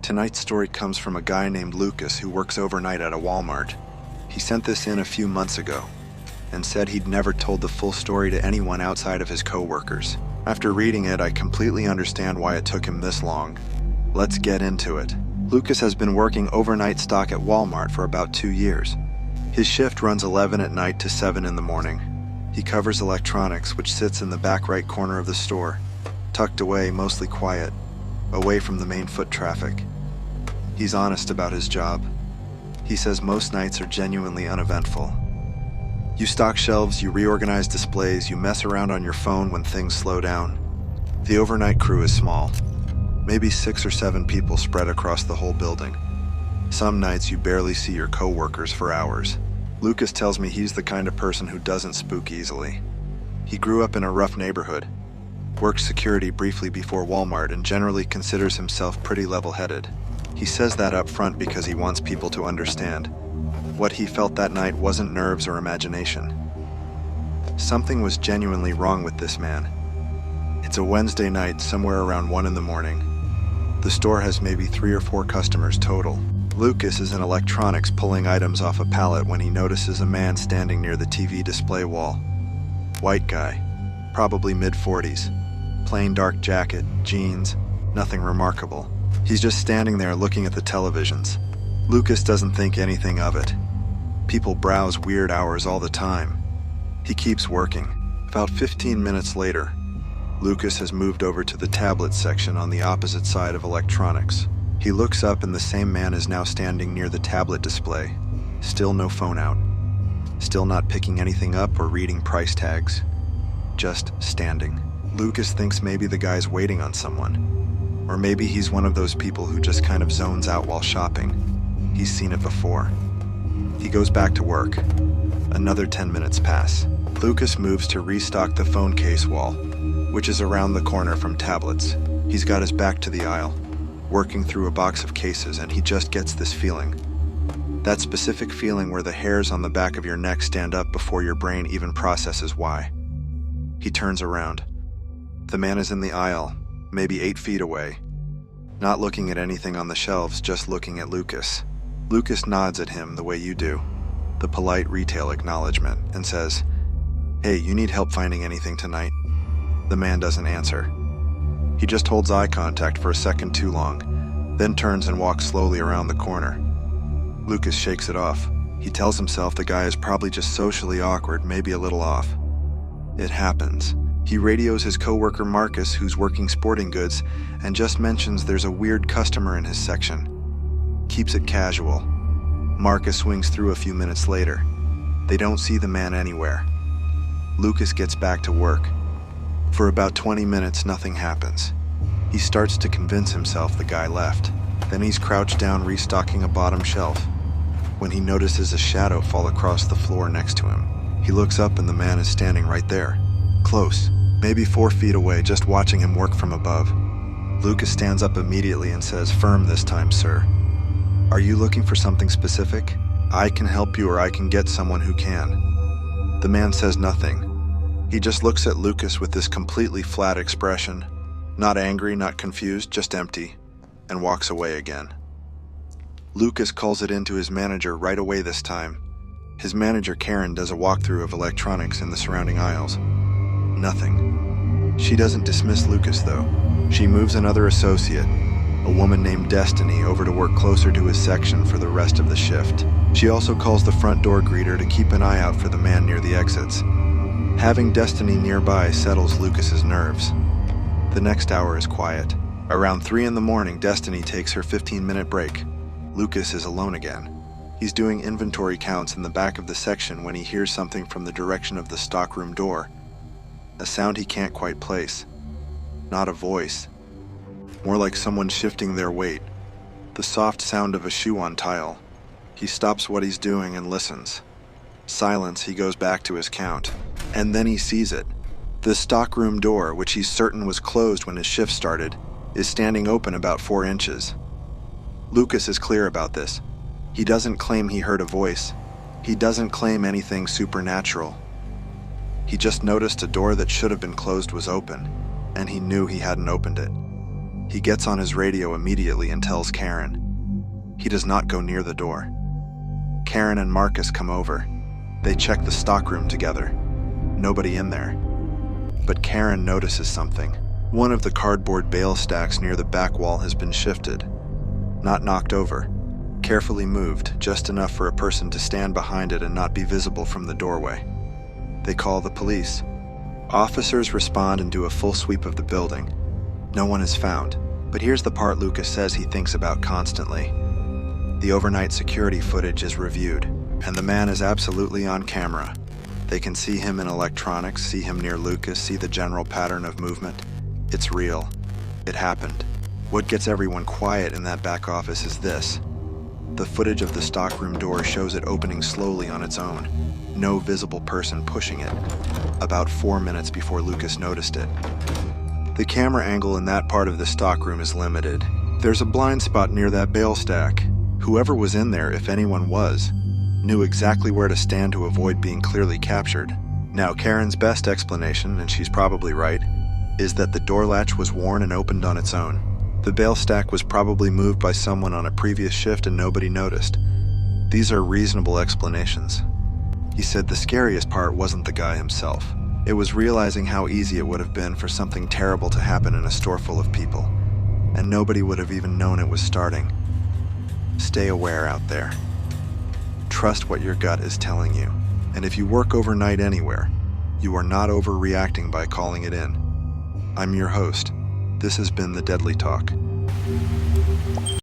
Tonight's story comes from a guy named Lucas who works overnight at a Walmart. He sent this in a few months ago and said he'd never told the full story to anyone outside of his co-workers. After reading it, I completely understand why it took him this long. Let's get into it. Lucas has been working overnight stock at Walmart for about 2 years. His shift runs 11 at night to 7 in the morning. He covers electronics, which sits in the back right corner of the store, tucked away, mostly quiet, away from the main foot traffic. He's honest about his job. He says most nights are genuinely uneventful. You stock shelves, you reorganize displays, you mess around on your phone when things slow down. The overnight crew is small, maybe 6 or 7 people spread across the whole building. Some nights you barely see your co-workers for hours. Lucas tells me he's the kind of person who doesn't spook easily. He grew up in a rough neighborhood, worked security briefly before Walmart, and generally considers himself pretty level-headed. He says that up front because he wants people to understand. What he felt that night wasn't nerves or imagination. Something was genuinely wrong with this man. It's a Wednesday night, somewhere around 1 in the morning. The store has maybe 3 or 4 customers total. Lucas is in electronics pulling items off a pallet when he notices a man standing near the TV display wall. White guy, probably mid-40s. Plain dark jacket, jeans, nothing remarkable. He's just standing there looking at the televisions. Lucas doesn't think anything of it. People browse weird hours all the time. He keeps working. About 15 minutes later, Lucas has moved over to the tablet section on the opposite side of electronics. He looks up and the same man is now standing near the tablet display. Still no phone out. Still not picking anything up or reading price tags. Just standing. Lucas thinks maybe the guy's waiting on someone. Or maybe he's one of those people who just kind of zones out while shopping. He's seen it before. He goes back to work. Another 10 minutes pass. Lucas moves to restock the phone case wall, which is around the corner from tablets. He's got his back to the aisle, working through a box of cases, and he just gets this feeling. That specific feeling where the hairs on the back of your neck stand up before your brain even processes why. He turns around. The man is in the aisle, maybe 8 feet away, not looking at anything on the shelves, just looking at Lucas. Lucas nods at him the way you do, the polite retail acknowledgement, and says, "Hey, you need help finding anything tonight?" The man doesn't answer. He just holds eye contact for a second too long, then turns and walks slowly around the corner. Lucas shakes it off. He tells himself the guy is probably just socially awkward, maybe a little off. It happens. He radios his coworker Marcus, who's working sporting goods, and just mentions there's a weird customer in his section. Keeps it casual. Marcus swings through a few minutes later. They don't see the man anywhere. Lucas gets back to work. For about 20 minutes, nothing happens. He starts to convince himself the guy left. Then he's crouched down restocking a bottom shelf when he notices a shadow fall across the floor next to him. He looks up and the man is standing right there. Close, maybe 4 feet away, just watching him work from above. Lucas stands up immediately and says, "Firm this time, sir. Are you looking for something specific? I can help you or I can get someone who can." The man says nothing. He just looks at Lucas with this completely flat expression, not angry, not confused, just empty, and walks away again. Lucas calls it into his manager right away this time. His manager, Karen, does a walkthrough of electronics in the surrounding aisles. Nothing. She doesn't dismiss Lucas, though. She moves another associate, a woman named Destiny, over to work closer to his section for the rest of the shift. She also calls the front door greeter to keep an eye out for the man near the exits. Having Destiny nearby settles Lucas's nerves. The next hour is quiet. Around 3 in the morning, Destiny takes her 15-minute break. Lucas is alone again. He's doing inventory counts in the back of the section when he hears something from the direction of the stockroom door. A sound he can't quite place. Not a voice. More like someone shifting their weight. The soft sound of a shoe on tile. He stops what he's doing and listens. Silence, he goes back to his count. And then he sees it. The stockroom door, which he's certain was closed when his shift started, is standing open about 4 inches. Lucas is clear about this. He doesn't claim he heard a voice. He doesn't claim anything supernatural. He just noticed a door that should have been closed was open, and he knew he hadn't opened it. He gets on his radio immediately and tells Karen. He does not go near the door. Karen and Marcus come over. They check the stockroom together. Nobody in there. But Karen notices something. One of the cardboard bale stacks near the back wall has been shifted. Not knocked over. Carefully moved, just enough for a person to stand behind it and not be visible from the doorway. They call the police. Officers respond and do a full sweep of the building. No one is found. But here's the part Lucas says he thinks about constantly. The overnight security footage is reviewed, and the man is absolutely on camera. They can see him in electronics, see him near Lucas, see the general pattern of movement. It's real. It happened. What gets everyone quiet in that back office is this. The footage of the stockroom door shows it opening slowly on its own. No visible person pushing it. About 4 minutes before Lucas noticed it. The camera angle in that part of the stockroom is limited. There's a blind spot near that bale stack. Whoever was in there, if anyone was, knew exactly where to stand to avoid being clearly captured. Now, Karen's best explanation, and she's probably right, is that the door latch was worn and opened on its own. The bale stack was probably moved by someone on a previous shift and nobody noticed. These are reasonable explanations. He said the scariest part wasn't the guy himself. It was realizing how easy it would have been for something terrible to happen in a store full of people, and nobody would have even known it was starting. Stay aware out there. Trust what your gut is telling you, and if you work overnight anywhere, you are not overreacting by calling it in. I'm your host. This has been The Deadly Talk.